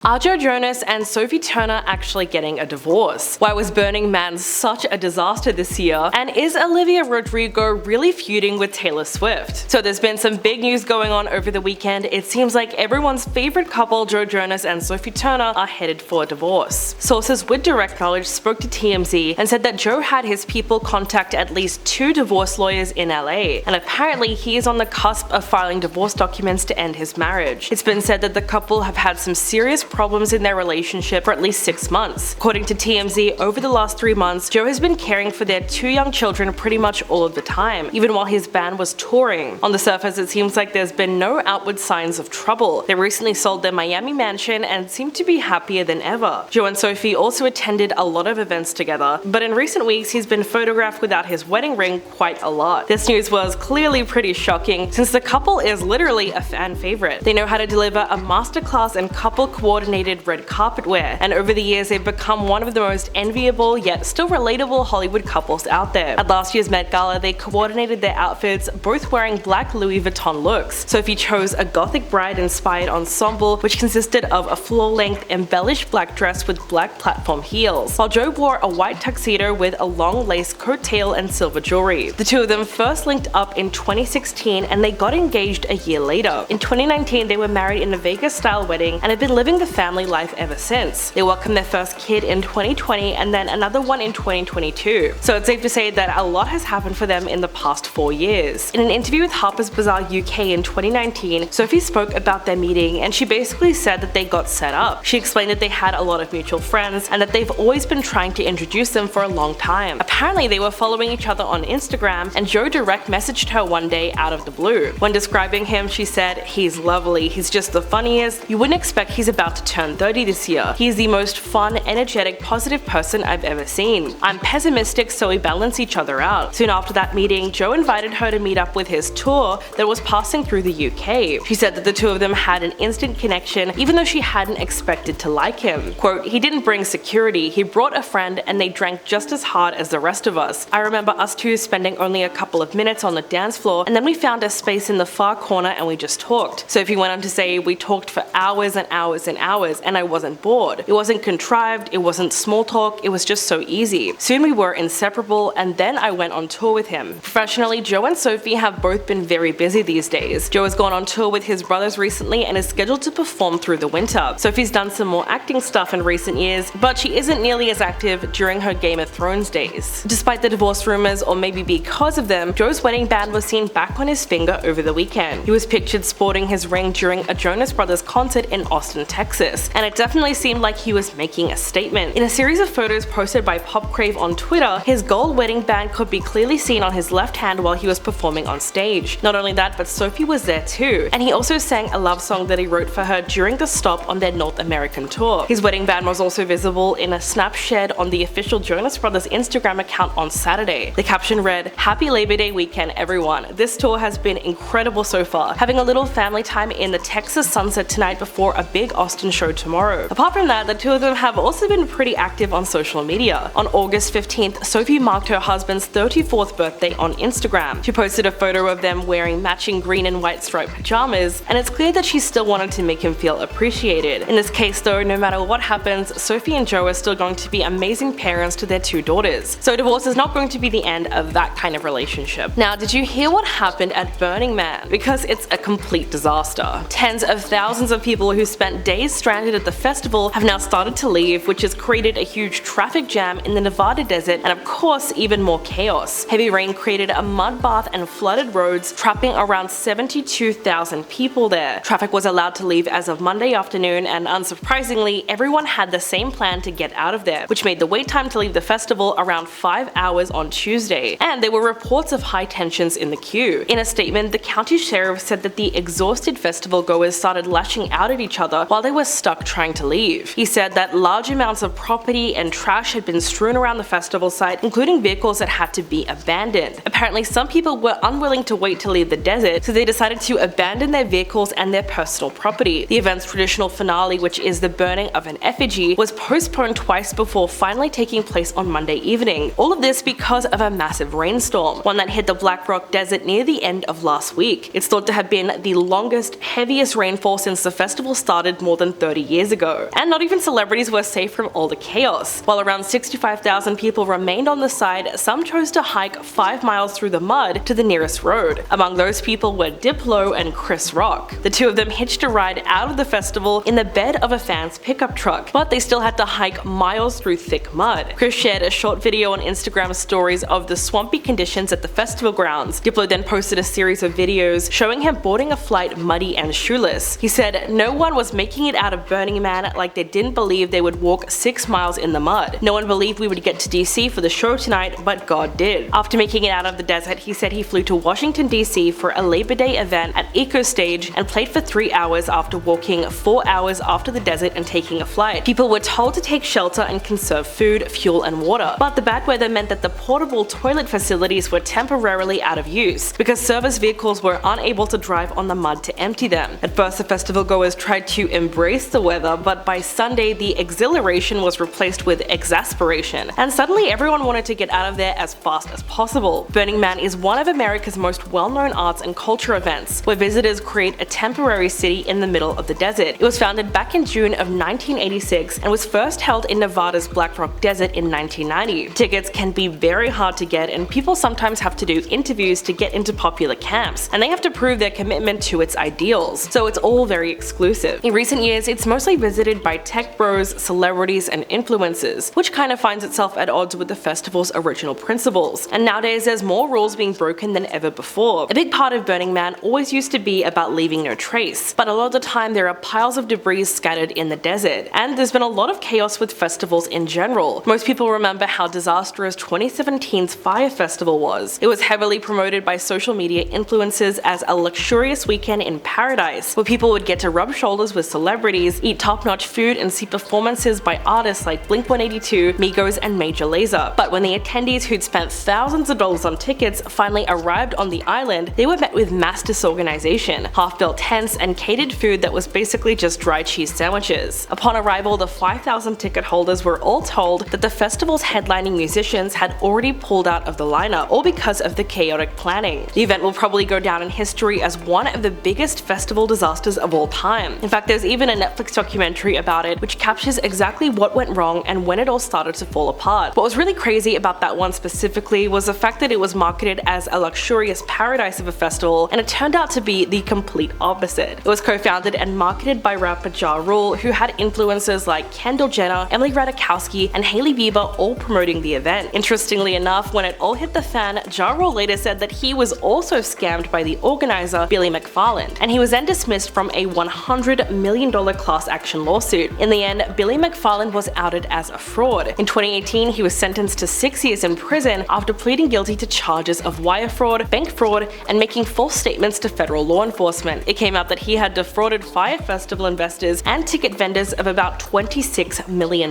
Are Joe Jonas and Sophie Turner actually getting a divorce? Why was Burning Man such a disaster this year? And is Olivia Rodrigo really feuding with Taylor Swift? So there's been some big news going on over the weekend. It seems like everyone's favorite couple, Joe Jonas and Sophie Turner, are headed for a divorce. Sources with direct knowledge spoke to TMZ and said that Joe had his people contact at least 2 divorce lawyers in LA, and apparently he is on the cusp of filing divorce documents to end his marriage. It's been said that the couple have had some serious problems in their relationship for at least 6 months. According to TMZ, over the last 3 months, Joe has been caring for their 2 young children pretty much all of the time, even while his band was touring. On the surface, it seems like there's been no outward signs of trouble. They recently sold their Miami mansion and seem to be happier than ever. Joe and Sophie also attended a lot of events together, but in recent weeks he's been photographed without his wedding ring quite a lot. This news was clearly pretty shocking, since the couple is literally a fan favorite. They know how to deliver a masterclass in couple coordinated red carpet wear, and over the years they've become one of the most enviable yet still relatable Hollywood couples out there. At last year's Met Gala, they coordinated their outfits, both wearing black Louis Vuitton looks. Sophie chose a gothic bride-inspired ensemble, which consisted of a floor-length embellished black dress with black platform heels, while Joe wore a white tuxedo with a long lace coat tail and silver jewelry. The two of them first linked up in 2016 and they got engaged a year later. In 2019, they were married in a Vegas-style wedding and have been living the family life ever since. They welcomed their first kid in 2020 and then another one in 2022. So it's safe to say that a lot has happened for them in the past 4 years. In an interview with Harper's Bazaar UK in 2019, Sophie spoke about their meeting and she basically said that they got set up. She explained that they had a lot of mutual friends and that they've always been trying to introduce them for a long time. Apparently they were following each other on Instagram and Joe direct messaged her one day out of the blue. When describing him, she said, "He's lovely, he's just the funniest. You wouldn't expect he's about to turn 30 this year. He's the most fun, energetic, positive person I've ever seen. I'm pessimistic, so we balance each other out." Soon after that meeting, Joe invited her to meet up with his tour that was passing through the UK. She said that the two of them had an instant connection, even though she hadn't expected to like him. Quote, "He didn't bring security, he brought a friend and they drank just as hard as the rest of us. I remember us two spending only a couple of minutes on the dance floor and then we found a space in the far corner and we just talked." Sophie went on to say, "We talked for hours and hours and hours and I wasn't bored. It wasn't contrived, it wasn't small talk, it was just so easy. Soon we were inseparable and then I went on tour with him." Professionally, Joe and Sophie have both been very busy these days. Joe has gone on tour with his brothers recently and is scheduled to perform through the winter. Sophie's done some more acting stuff in recent years, but she isn't nearly as active during her Game of Thrones days. Despite the divorce rumors, or maybe because of them, Joe's wedding band was seen back on his finger over the weekend. He was pictured sporting his ring during a Jonas Brothers concert in Austin, Texas, and it definitely seemed like he was making a statement. In a series of photos posted by PopCrave on Twitter, his gold wedding band could be clearly seen on his left hand while he was performing on stage. Not only that, but Sophie was there too, and he also sang a love song that he wrote for her during the stop on their North American tour. His wedding band was also visible in a snap shared on the official Jonas Brothers Instagram account on Saturday. The caption read, "Happy Labor Day weekend everyone. This tour has been incredible so far. Having a little family time in the Texas sunset tonight before a big Austin show tomorrow." Apart from that, the two of them have also been pretty active on social media. On August 15th, Sophie marked her husband's 34th birthday on Instagram. She posted a photo of them wearing matching green and white striped pajamas, and it's clear that she still wanted to make him feel appreciated. In this case though, no matter what happens, Sophie and Joe are still going to be amazing parents to their 2 daughters. So divorce is not going to be the end of that kind of relationship. Now, did you hear what happened at Burning Man? Because it's a complete disaster. Tens of thousands of people who spent days stranded at the festival have now started to leave, which has created a huge traffic jam in the Nevada desert and of course even more chaos. Heavy rain created a mud bath and flooded roads, trapping around 72,000 people there. Traffic was allowed to leave as of Monday afternoon, and unsurprisingly, everyone had the same plan to get out of there, which made the wait time to leave the festival around 5 hours on Tuesday, and there were reports of high tensions in the queue. In a statement, the county sheriff said that the exhausted festival goers started lashing out at each other while they were stuck trying to leave. He said that large amounts of property and trash had been strewn around the festival site, including vehicles that had to be abandoned. Apparently, some people were unwilling to wait to leave the desert, so they decided to abandon their vehicles and their personal property. The event's traditional finale, which is the burning of an effigy, was postponed twice before finally taking place on Monday evening. All of this because of a massive rainstorm, one that hit the Black Rock Desert near the end of last week. It's thought to have been the longest, heaviest rainfall since the festival started more than than 30 years ago. And not even celebrities were safe from all the chaos. While around 65,000 people remained on the side, some chose to hike 5 miles through the mud to the nearest road. Among those people were Diplo and Chris Rock. The two of them hitched a ride out of the festival in the bed of a fan's pickup truck, but they still had to hike miles through thick mud. Chris shared a short video on Instagram stories of the swampy conditions at the festival grounds. Diplo then posted a series of videos showing him boarding a flight muddy and shoeless. He said, "No one was making it out of Burning Man, like they didn't believe they would walk 6 miles in the mud. No one believed we would get to DC for the show tonight, but God did." After making it out of the desert, he said he flew to Washington DC for a Labor Day event at Eco Stage and played for 3 hours after walking 4 hours after the desert and taking a flight. People were told to take shelter and conserve food, fuel, and water, but the bad weather meant that the portable toilet facilities were temporarily out of use because service vehicles were unable to drive on the mud to empty them. At first, the festival goers tried to embrace the weather, but by Sunday, the exhilaration was replaced with exasperation, and suddenly everyone wanted to get out of there as fast as possible. Burning Man is one of America's most well-known arts and culture events, where visitors create a temporary city in the middle of the desert. It was founded back in June of 1986 and was first held in Nevada's Black Rock Desert in 1990. Tickets can be very hard to get, and people sometimes have to do interviews to get into popular camps, and they have to prove their commitment to its ideals, so it's all very exclusive. In recent years, it's mostly visited by tech bros, celebrities, and influencers, which kind of finds itself at odds with the festival's original principles. And nowadays, there's more rules being broken than ever before. A big part of Burning Man always used to be about leaving no trace, but a lot of the time there are piles of debris scattered in the desert, and there's been a lot of chaos with festivals in general. Most people remember how disastrous 2017's Fire Festival was. It was heavily promoted by social media influencers as a luxurious weekend in paradise, where people would get to rub shoulders with celebrities, eat top-notch food, and see performances by artists like Blink-182, Migos, and Major Lazer. But when the attendees who'd spent thousands of dollars on tickets finally arrived on the island, they were met with mass disorganization, half-built tents, and catered food that was basically just dry cheese sandwiches. Upon arrival, the 5,000 ticket holders were all told that the festival's headlining musicians had already pulled out of the lineup, all because of the chaotic planning. The event will probably go down in history as one of the biggest festival disasters of all time. In fact, there's even a Netflix documentary about it, which captures exactly what went wrong and when it all started to fall apart. What was really crazy about that one specifically was the fact that it was marketed as a luxurious paradise of a festival, and it turned out to be the complete opposite. It was co-founded and marketed by rapper Ja Rule, who had influencers like Kendall Jenner, Emily Ratajkowski, and Hailey Bieber all promoting the event. Interestingly enough, when it all hit the fan, Ja Rule later said that he was also scammed by the organizer, Billy McFarland, and he was then dismissed from a $100 million class action lawsuit. In the end, Billy McFarland was outed as a fraud. In 2018, he was sentenced to 6 years in prison after pleading guilty to charges of wire fraud, bank fraud, and making false statements to federal law enforcement. It came out that he had defrauded Fire Festival investors and ticket vendors of about $26 million,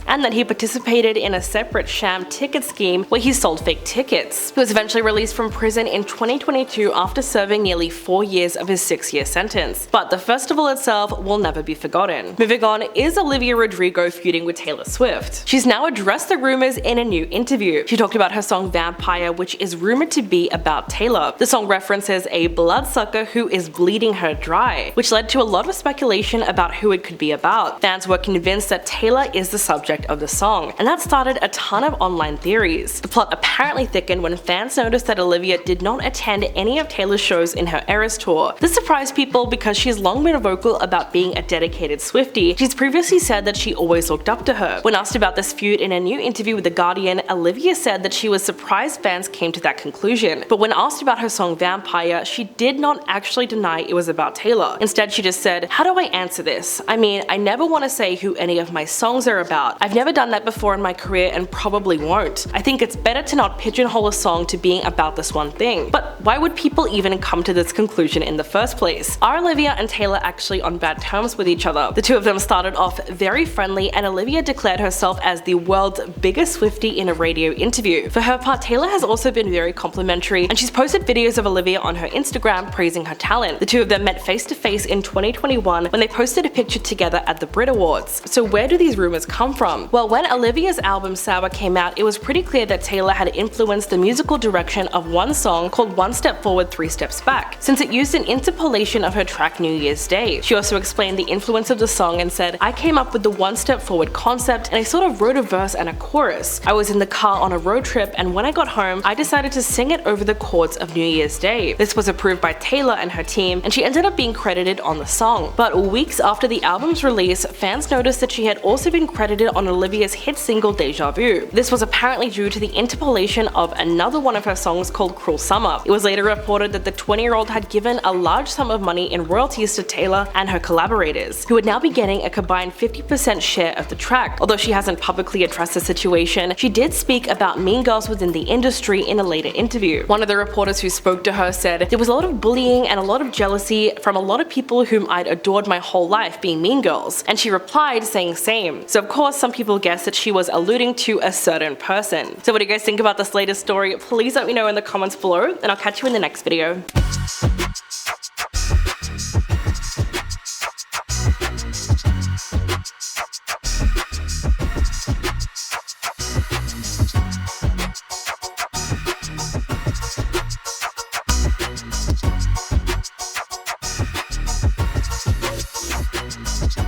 and that he participated in a separate sham ticket scheme where he sold fake tickets. He was eventually released from prison in 2022 after serving nearly 4 years of his 6-year sentence. But the festival itself will never be forgotten. Moving on, is Olivia Rodrigo feuding with Taylor Swift? She's now addressed the rumors in a new interview. She talked about her song Vampire, which is rumored to be about Taylor. The song references a bloodsucker who is bleeding her dry, which led to a lot of speculation about who it could be about. Fans were convinced that Taylor is the subject of the song, and that started a ton of online theories. The plot apparently thickened when fans noticed that Olivia did not attend any of Taylor's shows in her Eras tour. This surprised people because she's long been vocal about being a dedicated Swiftie. She's previously said that she always looked up to her. When asked about this feud in a new interview with The Guardian, Olivia said that she was surprised fans came to that conclusion. But when asked about her song Vampire, she did not actually deny it was about Taylor. Instead, she just said, "How do I answer this? I mean, I never want to say who any of my songs are about. I've never done that before in my career and probably won't. I think it's better to not pigeonhole a song to being about this one thing." But why would people even come to this conclusion in the first place? Are Olivia and Taylor actually on bad terms with each other? The two of them started off very friendly, and Olivia declared herself as the world's biggest Swiftie in a radio interview. For her part, Taylor has also been very complimentary, and she's posted videos of Olivia on her Instagram praising her talent. The two of them met face to face in 2021 when they posted a picture together at the Brit Awards. So where do these rumors come from? Well, when Olivia's album Sour came out, it was pretty clear that Taylor had influenced the musical direction of one song called One Step Forward, Three Steps Back, since it used an interpolation of her track New Year's Day. She also explained explained the influence of the song and said, "I came up with the one step forward concept and I sort of wrote a verse and a chorus. I was in the car on a road trip and when I got home, I decided to sing it over the chords of New Year's Day. This was approved by Taylor and her team and she ended up being credited on the song." But weeks after the album's release, fans noticed that she had also been credited on Olivia's hit single Deja Vu. This was apparently due to the interpolation of another one of her songs called Cruel Summer. It was later reported that the 20-year-old had given a large sum of money in royalties to Taylor and her collaborators, who would now be getting a combined 50% share of the track. Although she hasn't publicly addressed the situation, she did speak about mean girls within the industry in a later interview. One of the reporters who spoke to her said, "There was a lot of bullying and a lot of jealousy from a lot of people whom I'd adored my whole life being mean girls." And she replied saying same. So of course some people guessed that she was alluding to a certain person. So what do you guys think about this latest story? Please let me know in the comments below and I'll catch you in the next video.